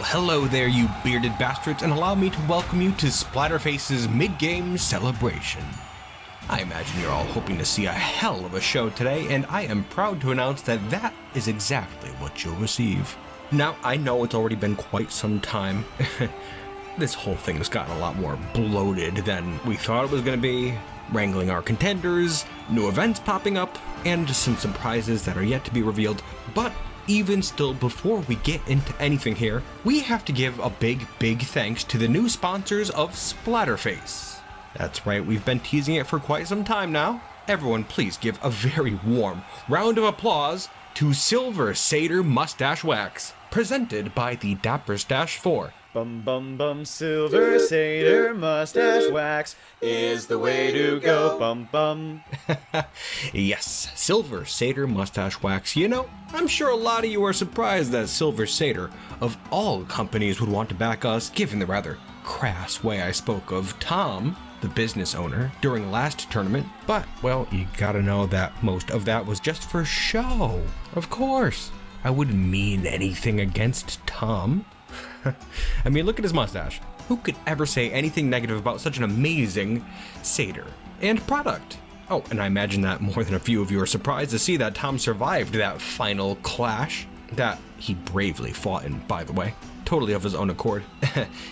hello there, you bearded bastards, and allow me to welcome you to Splatterface's mid-game celebration. I imagine you're all hoping to see a hell of a show today, and I am proud to announce that that is exactly what you'll receive. Now, I know it's already been quite some time. This whole thing has gotten a lot more bloated than we thought it was going to be. Wrangling our contenders, new events popping up, and some surprises that are yet to be revealed. But even still, before we get into anything here, we have to give a big thanks to the new sponsors of Splatterface. That's right, we've been teasing it for quite some time now. Everyone please give a very warm round of applause to Silver Satyr Mustache Wax, presented by the Dapper Stash 4. Bum bum bum, Silver Satyr Mustache Wax is the way to go. Bum bum. Yes, Silver Satyr Mustache Wax. You know, I'm sure a lot of you are surprised that Silver Satyr, of all companies, would want to back us, given the rather crass way I spoke of Tom, the business owner, during the last tournament. But, well, you gotta know that most of that was just for show. Of course, I wouldn't mean anything against Tom. I mean, look at his mustache. Who could ever say anything negative about such an amazing satyr and product? Oh, and I imagine that more than a few of you are surprised to see that Tom survived that final clash that he bravely fought in, by the way, totally of his own accord.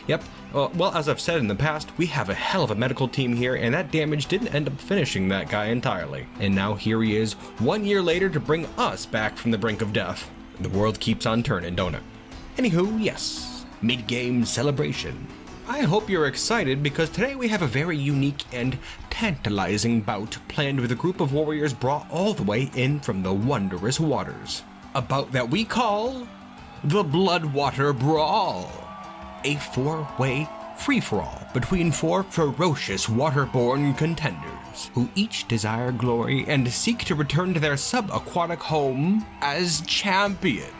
Yep. Well, as I've said in the past, we have a hell of a medical team here, and that damage didn't end up finishing that guy entirely. And now here he is, 1 year later, to bring us back from the brink of death. The world keeps on turning, don't it? Anywho, yes. Mid-game celebration. I hope you're excited because today we have a very unique and tantalizing bout planned with a group of warriors brought all the way in from the wondrous waters. A bout that we call the Bloodwater Brawl. A four-way free-for-all between four ferocious waterborne contenders who each desire glory and seek to return to their subaquatic home as champion.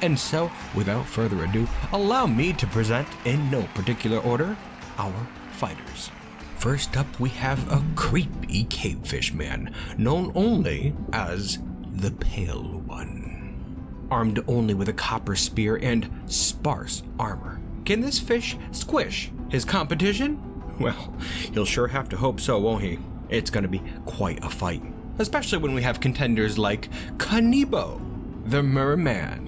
And so, without further ado, allow me to present, in no particular order, our fighters. First up, we have a creepy cavefish man, known only as the Pale One. Armed only with a copper spear and sparse armor. Can this fish squish his competition? Well, he'll sure have to hope so, won't he? It's gonna be quite a fight. Especially when we have contenders like Kanebo, the Merman.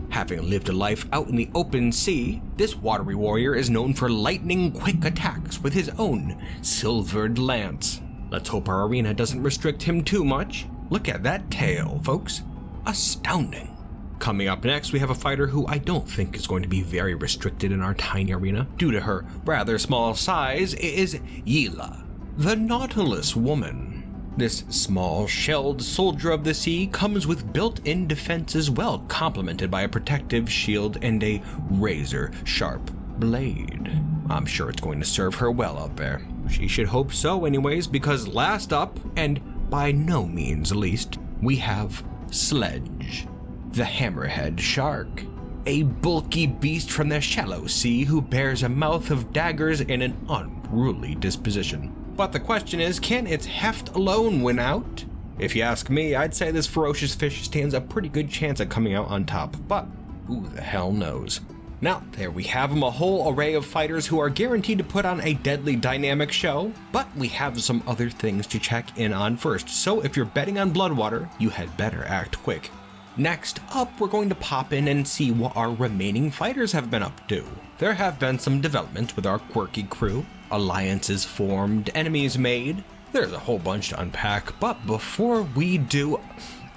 Having lived a life out in the open sea, this watery warrior is known for lightning-quick attacks with his own silvered lance. Let's hope our arena doesn't restrict him too much. Look at that tail, folks. Astounding. Coming up next, we have a fighter who I don't think is going to be very restricted in our tiny arena. Due to her rather small size, it is Yila, the Nautilus Woman. This small-shelled soldier of the sea comes with built-in defenses well complemented by a protective shield and a razor-sharp blade. I'm sure it's going to serve her well out there. She should hope so anyways, because last up, and by no means least, we have Sledge, the hammerhead shark. A bulky beast from the shallow sea who bears a mouth of daggers and an unruly disposition. But the question is, can its heft alone win out? If you ask me, I'd say this ferocious fish stands a pretty good chance at coming out on top, but who the hell knows? Now, there we have them, a whole array of fighters who are guaranteed to put on a deadly dynamic show, but we have some other things to check in on first, so if you're betting on Bloodwater, you had better act quick. Next up, we're going to pop in and see what our remaining fighters have been up to. There have been some developments with our quirky crew, alliances formed, enemies made. There's a whole bunch to unpack, but before we do,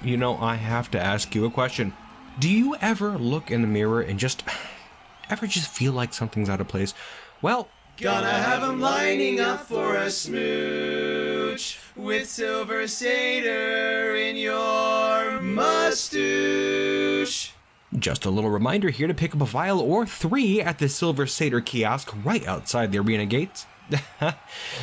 you know, I have to ask you a question. Do you ever look in the mirror and just feel like something's out of place? Well, Gonna have 'em lining up for a smooch with Silver Satyr in your mustoosh. just a little reminder here to pick up a vial or 3 at the Silver Satyr kiosk right outside the arena gates.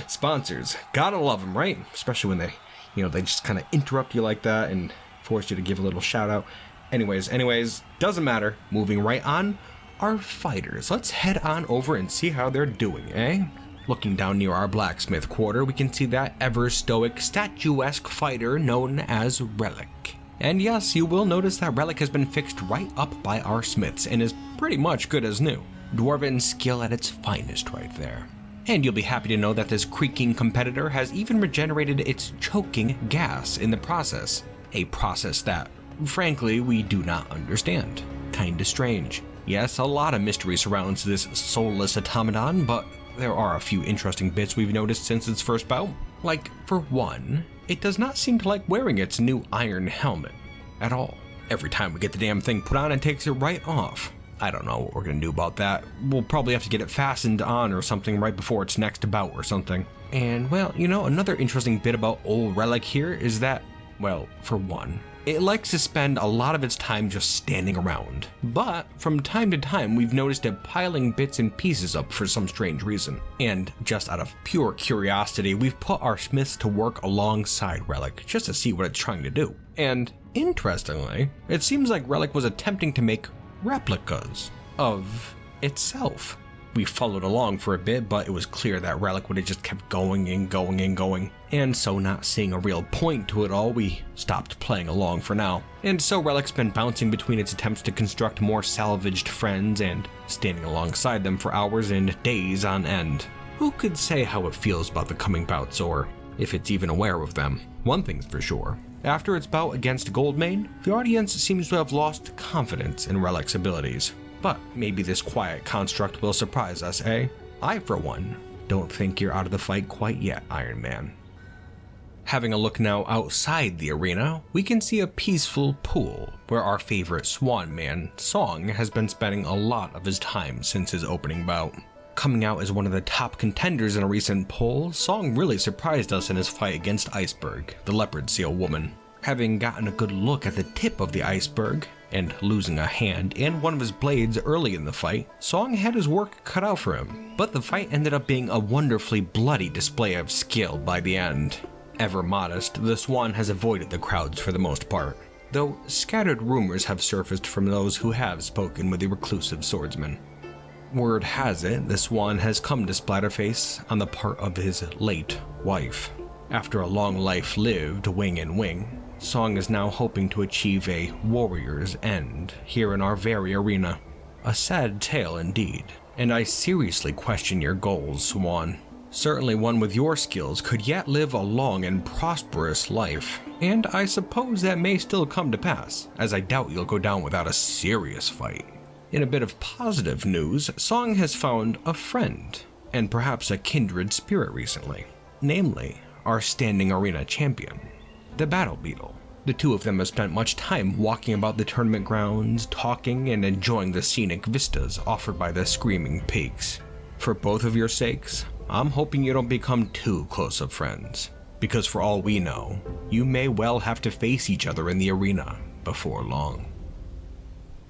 Sponsors, gotta love them, right? Especially when they just kind of interrupt you like that and force you to give a little shout out. Anyways, doesn't matter. Moving right on, our fighters. Let's head on over and see how they're doing, eh? Looking down near our blacksmith quarter, we can see that ever-stoic, statuesque fighter known as Relic. And yes, you will notice that Relic has been fixed right up by our smiths and is pretty much good as new. Dwarven skill at its finest right there. And you'll be happy to know that this creaking competitor has even regenerated its choking gas in the process. A process that, frankly, we do not understand. Kinda strange. Yes, a lot of mystery surrounds this soulless automaton, but there are a few interesting bits we've noticed since its first bout. Like, for one, it does not seem to like wearing its new iron helmet at all. Every time we get the damn thing put on, it takes it right off. I don't know what we're gonna do about that. We'll probably have to get it fastened on or something right before its next bout or something. And well, you know, another interesting bit about old Relic here is that, well, for one, it likes to spend a lot of its time just standing around. But from time to time, we've noticed it piling bits and pieces up for some strange reason. And just out of pure curiosity, we've put our smiths to work alongside Relic just to see what it's trying to do. And interestingly, it seems like Relic was attempting to make replicas of itself. We followed along for a bit, but it was clear that Relic would have just kept going and going and going. And so, not seeing a real point to it all, we stopped playing along for now. And so Relic's been bouncing between its attempts to construct more salvaged friends and standing alongside them for hours and days on end. Who could say how it feels about the coming bouts, or if it's even aware of them? One thing's for sure. After its bout against Goldmane, the audience seems to have lost confidence in Relic's abilities. But maybe this quiet construct will surprise us, eh? I, for one, don't think you're out of the fight quite yet, Iron Man. Having a look now outside the arena, we can see a peaceful pool where our favorite Swan Man, Song, has been spending a lot of his time since his opening bout. Coming out as one of the top contenders in a recent poll, Song really surprised us in his fight against Iceberg, the leopard seal woman. Having gotten a good look at the tip of the iceberg, and losing a hand and one of his blades early in the fight, Song had his work cut out for him. But the fight ended up being a wonderfully bloody display of skill by the end. Ever modest, the Swan has avoided the crowds for the most part, though scattered rumors have surfaced from those who have spoken with the reclusive swordsman. Word has it, the Swan has come to Splatterface on the part of his late wife. After a long life lived wing in wing, Song is now hoping to achieve a warrior's end here in our very arena. A sad tale indeed, and I seriously question your goals, Swan. Certainly one with your skills could yet live a long and prosperous life, and I suppose that may still come to pass, as I doubt you'll go down without a serious fight. In a bit of positive news, Song has found a friend, and perhaps a kindred spirit recently, namely our standing arena champion, the Battle Beetle. The two of them have spent much time walking about the tournament grounds, talking and enjoying the scenic vistas offered by the screaming peaks. For both of your sakes, I'm hoping you don't become too close of friends, because for all we know, you may well have to face each other in the arena before long.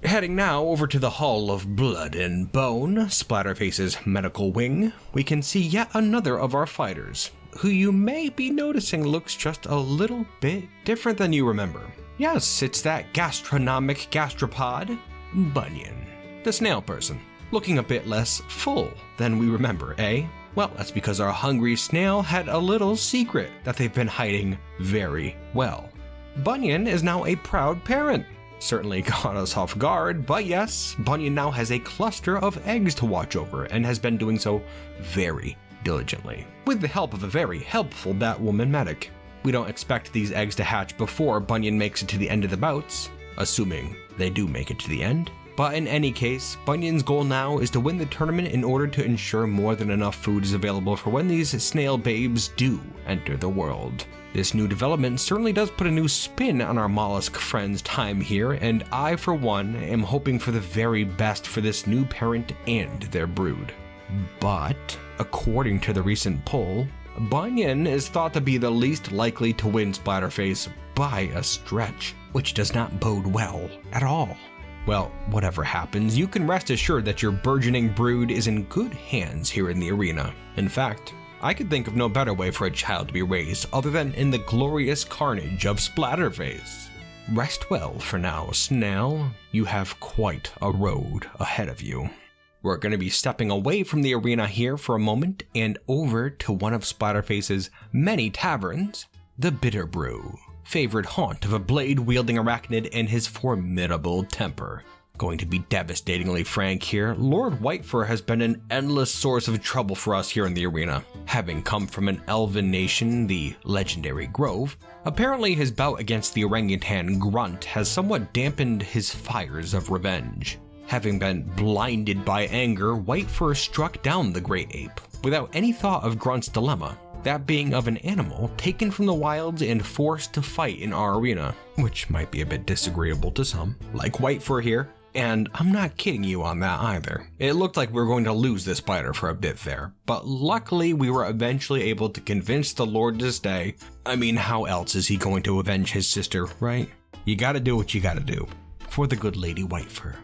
Heading now over to the Hall of Blood and Bone, Splatterface's medical wing, we can see yet another of our fighters, who you may be noticing looks just a little bit different than you remember. Yes, it's that gastronomic gastropod, Bunyan, the snail person, looking a bit less full than we remember, eh? Well, that's because our hungry snail had a little secret that they've been hiding very well. Bunyan is now a proud parent. Certainly caught us off guard, but yes, Bunyan now has a cluster of eggs to watch over and has been doing so very diligently, with the help of a very helpful Batwoman medic. We don't expect these eggs to hatch before Bunyan makes it to the end of the bouts, assuming they do make it to the end. But in any case, Bunyan's goal now is to win the tournament in order to ensure more than enough food is available for when these snail babes do enter the world. This new development certainly does put a new spin on our mollusk friends' time here, and I, for one, am hoping for the very best for this new parent and their brood. But, according to the recent poll, Bunyan is thought to be the least likely to win Splatterface by a stretch, which does not bode well at all. Well, whatever happens, you can rest assured that your burgeoning brood is in good hands here in the arena. In fact, I could think of no better way for a child to be raised other than in the glorious carnage of Splatterface. Rest well for now, Snail. You have quite a road ahead of you. We're going to be stepping away from the arena here for a moment and over to one of Splatterface's many taverns, the Bitter Brew, favorite haunt of a blade-wielding arachnid and his formidable temper. Going to be devastatingly frank here, Lord Whitefur has been an endless source of trouble for us here in the arena. Having come from an elven nation, the legendary Grove, apparently his bout against the orangutan Grunt has somewhat dampened his fires of revenge. Having been blinded by anger, Whitefur struck down the great ape, without any thought of Grunt's dilemma, that being of an animal taken from the wilds and forced to fight in our arena, which might be a bit disagreeable to some, like Whitefur here. And I'm not kidding you on that either. It looked like we were going to lose this spider for a bit there, but luckily we were eventually able to convince the Lord to stay. I mean, how else is he going to avenge his sister, right? You gotta do what you gotta do for the good Lady Whitefur.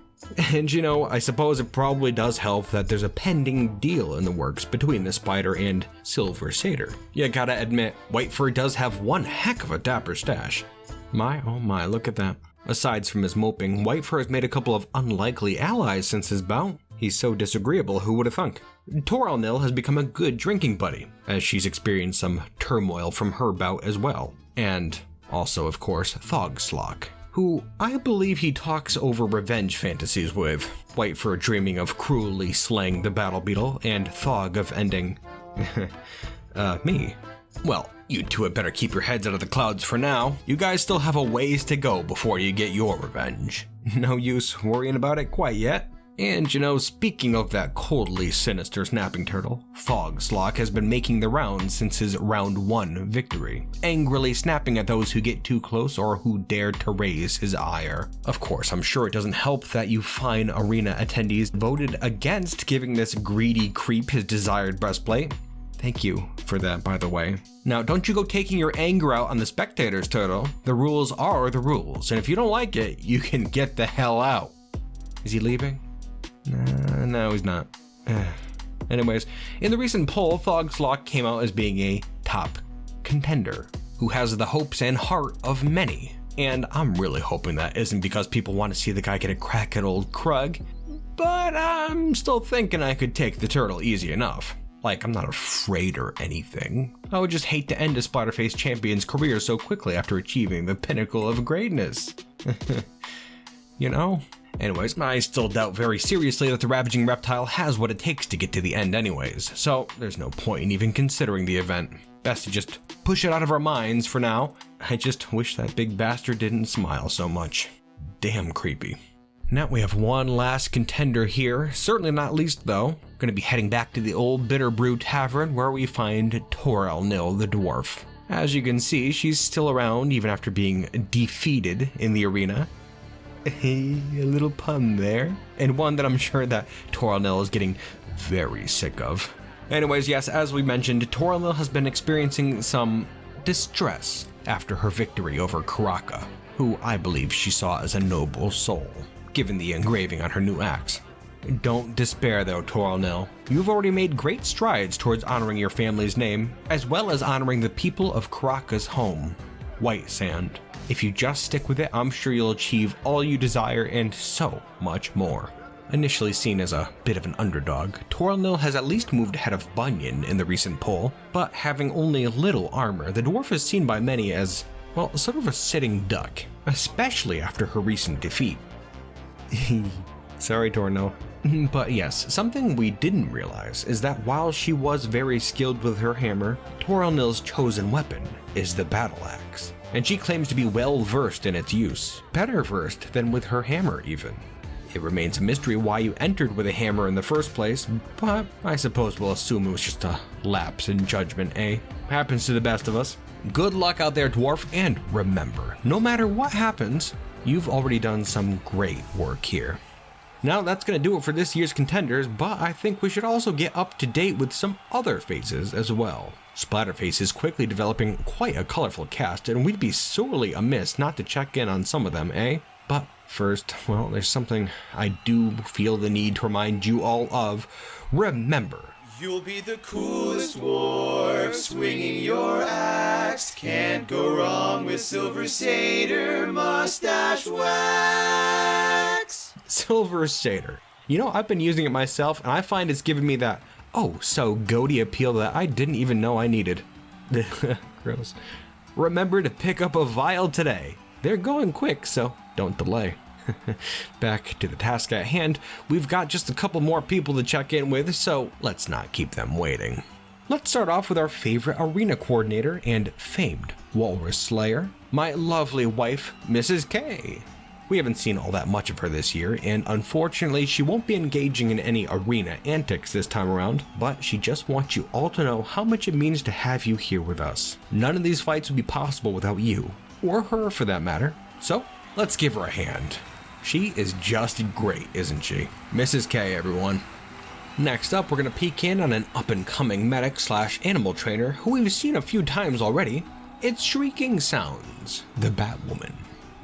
And you know, I suppose it probably does help that there's a pending deal in the works between the spider and Silver Satyr. You gotta admit, Whitefur does have one heck of a dapper stash. My, oh my, look at that. Aside from his moping, Whitefur has made a couple of unlikely allies since his bout. He's so disagreeable, who would have thunk? Torel Nil has become a good drinking buddy, as she's experienced some turmoil from her bout as well. And also, of course, Foggslock, who I believe he talks over revenge fantasies with, Whitefur dreaming of cruelly slaying the battle beetle, and Thog of ending me. Well, you two had better keep your heads out of the clouds for now. You guys still have a ways to go before you get your revenge. No use worrying about it quite yet. And you know, speaking of that coldly sinister snapping turtle, Foggslock has been making the rounds since his round 1 victory, angrily snapping at those who get too close or who dare to raise his ire. Of course, I'm sure it doesn't help that you fine arena attendees voted against giving this greedy creep his desired breastplate. Thank you for that, by the way. Now, don't you go taking your anger out on the spectators, Turtle. The rules are the rules, and if you don't like it, you can get the hell out. Is he leaving? No, he's not. Anyways, in the recent poll, Foggslock came out as being a top contender, who has the hopes and heart of many. And I'm really hoping that isn't because people want to see the guy get a crack at old Krug, but I'm still thinking I could take the turtle easy enough. Like, I'm not afraid or anything. I would just hate to end a Splatterface champion's career so quickly after achieving the pinnacle of greatness. You know? Anyways, I still doubt very seriously that the Ravaging Reptile has what it takes to get to the end anyways, so there's no point in even considering the event. Best to just push it out of our minds for now. I just wish that big bastard didn't smile so much. Damn creepy. Now we have one last contender here, certainly not least though. Gonna be heading back to the old Bitter Brew Tavern where we find Torel Nil the dwarf. As you can see, she's still around even after being defeated in the arena. A little pun there, and one that I'm sure that Torel Nil is getting very sick of. Anyways, yes, as we mentioned, Torel Nil has been experiencing some distress after her victory over Kruggsmash, who I believe she saw as a noble soul, given the engraving on her new axe. Don't despair though, Torel Nil. You've already made great strides towards honoring your family's name, as well as honoring the people of Krugg's home, White Sand. If you just stick with it, I'm sure you'll achieve all you desire and so much more. Initially seen as a bit of an underdog, Torel Nil has at least moved ahead of Bunyan in the recent poll, but having only little armor, the dwarf is seen by many as, well, sort of a sitting duck, especially after her recent defeat. Sorry, Torel Nil. But yes, something we didn't realize is that while she was very skilled with her hammer, Torel Nil's chosen weapon is the battle axe, and she claims to be well versed in its use, better versed than with her hammer even. It remains a mystery why you entered with a hammer in the first place, but I suppose we'll assume it was just a lapse in judgment, eh? Happens to the best of us. Good luck out there, dwarf, and remember, no matter what happens, you've already done some great work here. Now that's going to do it for this year's contenders, but I think we should also get up to date with some other faces as well. Splatterface is quickly developing quite a colorful cast, and we'd be sorely amiss not to check in on some of them, eh? But first, well, there's something I do feel the need to remind you all of. Remember, you'll be the coolest dwarf, swinging your axe. Can't go wrong with Silver Satyr mustache wax. Silver Satyr. You know, I've been using it myself, and I find it's giving me that oh-so goaty appeal that I didn't even know I needed. Gross. Remember to pick up a vial today. They're going quick, so don't delay. Back to the task at hand, we've got just a couple more people to check in with, so let's not keep them waiting. Let's start off with our favorite arena coordinator and famed walrus slayer, my lovely wife, Mrs. K. We haven't seen all that much of her this year, and unfortunately she won't be engaging in any arena antics this time around, but she just wants you all to know how much it means to have you here with us. None of these fights would be possible without you, or her for that matter, so let's give her a hand. She is just great, isn't she? Mrs. K, everyone. Next up, we're going to peek in on an up-and-coming medic slash animal trainer who we've seen a few times already. It's Shrieking Sounds, the Batwoman.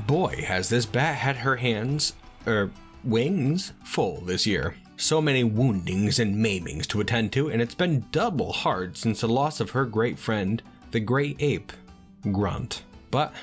Boy, has this bat had her wings full this year. So many woundings and maimings to attend to, and it's been double hard since the loss of her great friend, the great ape, Grunt. But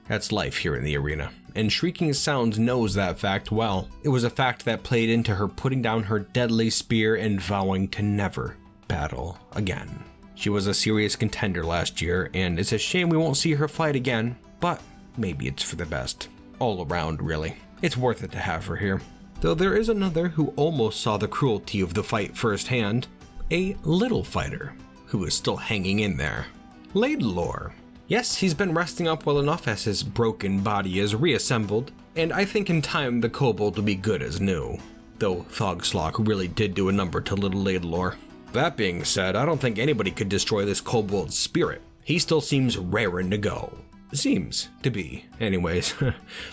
that's life here in the arena, and Shrieking Sounds knows that fact well. It was a fact that played into her putting down her deadly spear and vowing to never battle again. She was a serious contender last year, and it's a shame we won't see her fight again, but maybe it's for the best. All around, really. It's worth it to have her here. Though there is another who almost saw the cruelty of the fight firsthand, a little fighter who is still hanging in there. Laidlore. Yes, he's been resting up well enough as his broken body is reassembled, and I think in time the kobold will be good as new. Though Foggslock really did do a number to little Laidlore. That being said, I don't think anybody could destroy this kobold's spirit. He still seems raring to go. Seems to be, anyways.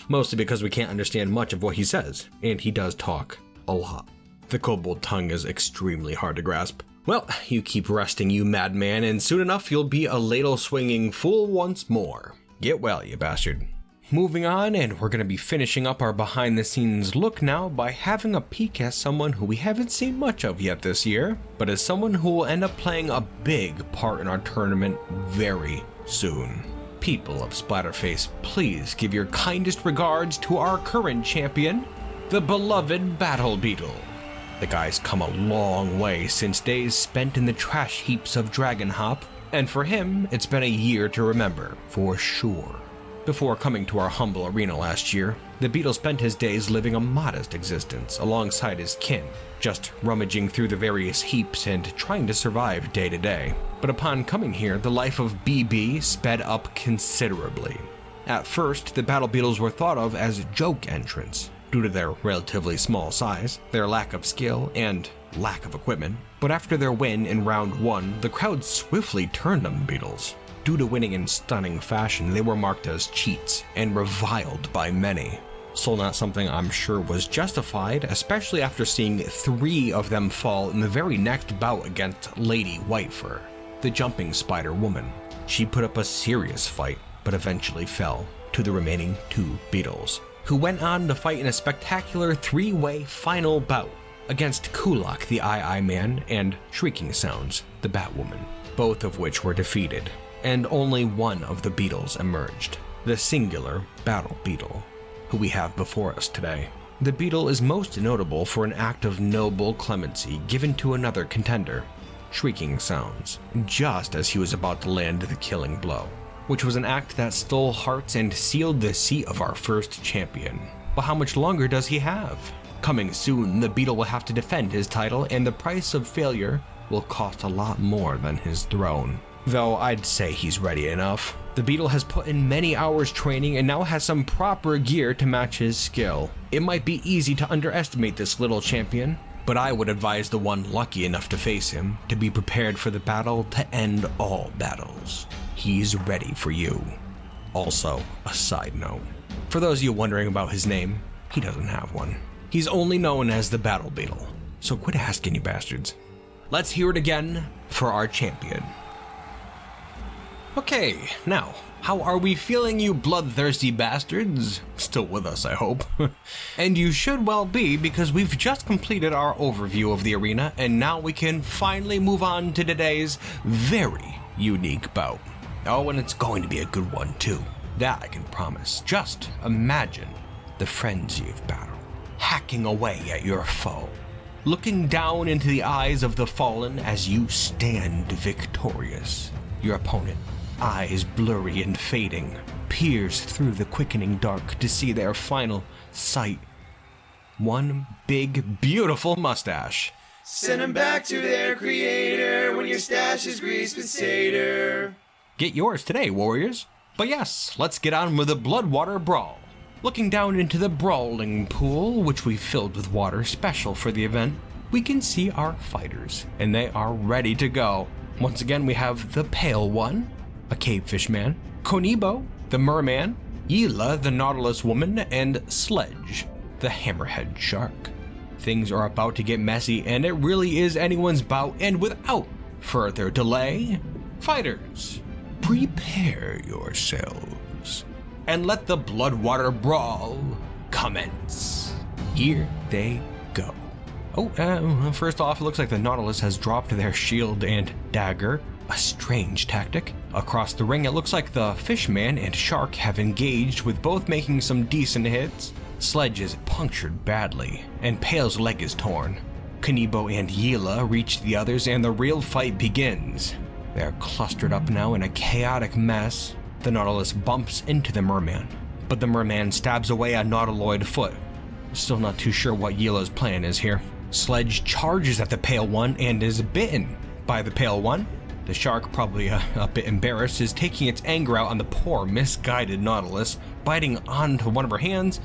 Mostly because we can't understand much of what he says, and he does talk a lot. The kobold tongue is extremely hard to grasp. Well, you keep resting, you madman, and soon enough you'll be a ladle-swinging fool once more. Get well, you bastard. Moving on, and we're going to be finishing up our behind-the-scenes look now by having a peek at someone who we haven't seen much of yet this year, but as someone who will end up playing a big part in our tournament very soon. People of Splatterface, please give your kindest regards to our current champion, the beloved Battle Beetle. The guy's come a long way since days spent in the trash heaps of Dragonhop, and for him, it's been a year to remember, for sure. Before coming to our humble arena last year, the Beetle spent his days living a modest existence alongside his kin, just rummaging through the various heaps and trying to survive day to day. But upon coming here, the life of BB sped up considerably. At first, the Battle Beetles were thought of as joke entrants, due to their relatively small size, their lack of skill, and lack of equipment. But after their win in round 1, the crowd swiftly turned on the Beetles. Due to winning in stunning fashion, they were marked as cheats and reviled by many. So not something I'm sure was justified, especially after seeing 3 of them fall in the very next bout against Lady Whitefur, the jumping spider woman. She put up a serious fight, but eventually fell to the remaining 2 Beetles, who went on to fight in a spectacular 3-way final bout against Kulak the Man and Shrieking Sounds the Batwoman, both of which were defeated, and only one of the Beetles emerged, the singular Battle Beetle, who we have before us today. The Beetle is most notable for an act of noble clemency given to another contender, Shrieking Sounds, just as he was about to land the killing blow, which was an act that stole hearts and sealed the seat of our first champion. But how much longer does he have? Coming soon, the Beetle will have to defend his title, and the price of failure will cost a lot more than his throne. Though I'd say he's ready enough. The Beetle has put in many hours training and now has some proper gear to match his skill. It might be easy to underestimate this little champion, but I would advise the one lucky enough to face him to be prepared for the battle to end all battles. He's ready for you. Also, a side note. For those of you wondering about his name, he doesn't have one. He's only known as the Battle Beetle, so quit asking, you bastards. Let's hear it again for our champion. Okay, now, how are we feeling, you bloodthirsty bastards? Still with us, I hope. And you should well be, because we've just completed our overview of the arena, and now we can finally move on to today's very unique bout. Oh, and it's going to be a good one, too. That I can promise. Just imagine the frenzy of battle, hacking away at your foe, looking down into the eyes of the fallen as you stand victorious. Your opponent, eyes blurry and fading, peers through the quickening dark to see their final sight. One big, beautiful mustache. Send them back to their creator when your stash is greased with Seder. Get yours today, warriors. But yes, let's get on with the Bloodwater Brawl. Looking down into the brawling pool, which we filled with water special for the event, we can see our fighters, and they are ready to go. Once again, we have the Pale One, a Cavefish Man, Konibo, the Merman, Yila, the Nautilus Woman, and Sledge, the Hammerhead Shark. Things are about to get messy, and it really is anyone's bout, and without further delay, fighters, prepare yourselves, and let the Bloodwater Brawl commence. Here they go. Oh, first off, it looks like the Nautilus has dropped their shield and dagger, a strange tactic. Across the ring, it looks like the Fishman and Shark have engaged, with both making some decent hits. Sledge is punctured badly, and Pale's leg is torn. Konibo and Yila reach the others, and the real fight begins. They're clustered up now in a chaotic mess. The Nautilus bumps into the Merman, but the Merman stabs away a Nautiloid foot. Still not too sure what Yila's plan is here. Sledge charges at the Pale One and is bitten by the Pale One. The Shark, probably a bit embarrassed, is taking its anger out on the poor, misguided Nautilus, biting onto one of her hands.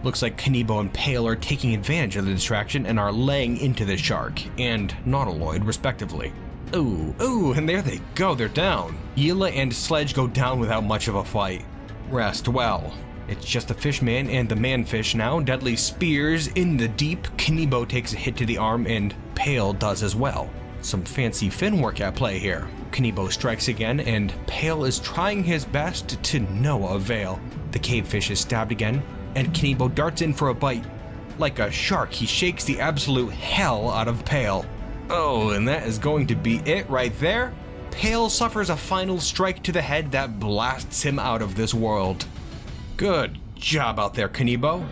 Looks like Konibo and Pale are taking advantage of the distraction and are laying into the Shark and Nautiloid, respectively. Ooh, and there they go, they're down. Yila and Sledge go down without much of a fight. Rest well. It's just the Fishman and the Manfish now. Deadly spears in the deep. Konibo takes a hit to the arm, and Pale does as well. Some fancy fin work at play here. Konibo strikes again, and Pale is trying his best to no avail. The Cavefish is stabbed again, and Konibo darts in for a bite. Like a shark, he shakes the absolute hell out of Pale. Oh, and that is going to be it right there. Pale suffers a final strike to the head that blasts him out of this world. Good job out there, Konibo.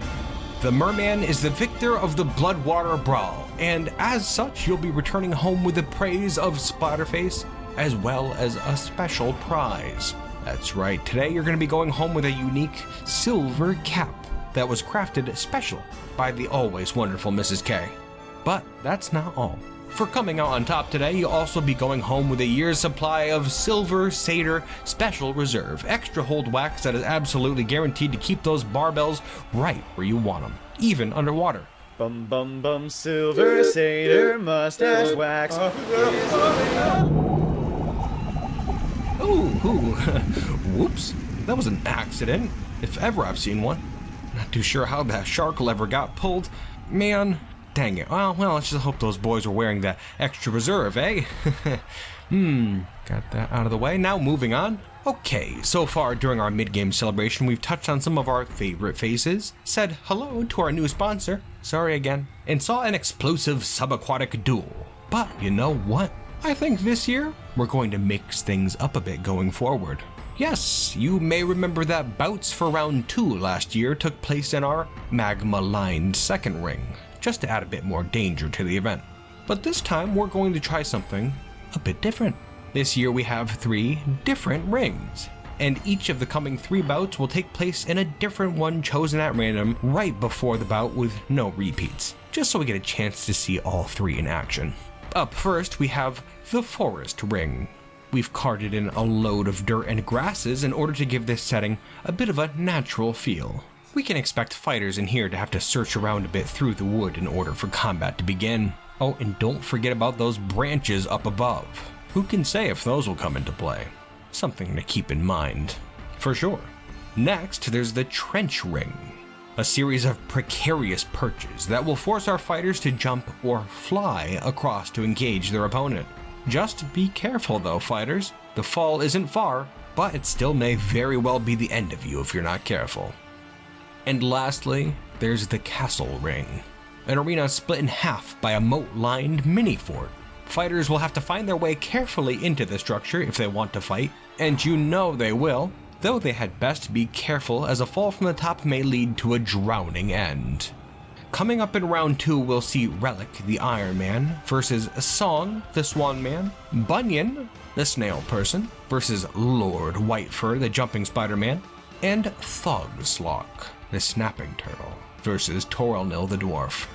The Merman is the victor of the Bloodwater Brawl, and as such, you'll be returning home with the praise of Splatterface, as well as a special prize. That's right, today you're going to be going home with a unique silver cap that was crafted special by the always wonderful Mrs. K. But that's not all. For coming out on top today, you'll also be going home with a year's supply of Silver Seder Special Reserve, extra hold wax that is absolutely guaranteed to keep those barbells right where you want them, even underwater. Bum bum bum, Silver Seder mustache wax. Ooh, whoops, that was an accident, if ever I've seen one. Not too sure how that shark lever got pulled. Man, dang it. Well, let's just hope those boys were wearing that extra reserve, eh? Got that out of the way. Now moving on. Okay, so far during our mid-game celebration, we've touched on some of our favorite faces, said hello to our new sponsor, sorry again, and saw an explosive subaquatic duel. But you know what? I think this year, we're going to mix things up a bit going forward. Yes, you may remember that bouts for round 2 last year took place in our magma-lined second ring, just to add a bit more danger to the event. But this time we're going to try something a bit different. This year we have 3 different rings, and each of the coming 3 bouts will take place in a different one chosen at random right before the bout with no repeats, just so we get a chance to see all 3 in action. Up first we have the Forest Ring. We've carted in a load of dirt and grasses in order to give this setting a bit of a natural feel. We can expect fighters in here to have to search around a bit through the wood in order for combat to begin. Oh, and don't forget about those branches up above. Who can say if those will come into play? Something to keep in mind, for sure. Next, there's the Trench Ring, a series of precarious perches that will force our fighters to jump or fly across to engage their opponent. Just be careful though, fighters. The fall isn't far, but it still may very well be the end of you if you're not careful. And lastly, there's the Castle Ring, an arena split in half by a moat-lined mini-fort. Fighters will have to find their way carefully into the structure if they want to fight, and you know they will, though they had best be careful as a fall from the top may lead to a drowning end. Coming up in round 2, we'll see Relic, the Iron Man, versus Song, the Swan Man, Bunyan, the Snail Person, versus Lord Whitefur, the Jumping Spider-Man, and Foggslock, the snapping turtle, versus Torel Nil, the dwarf.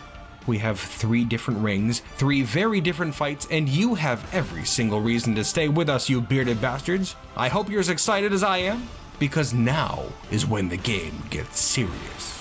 We have 3 different rings, 3 very different fights, and you have every single reason to stay with us, you bearded bastards. I hope you're as excited as I am, because now is when the game gets serious.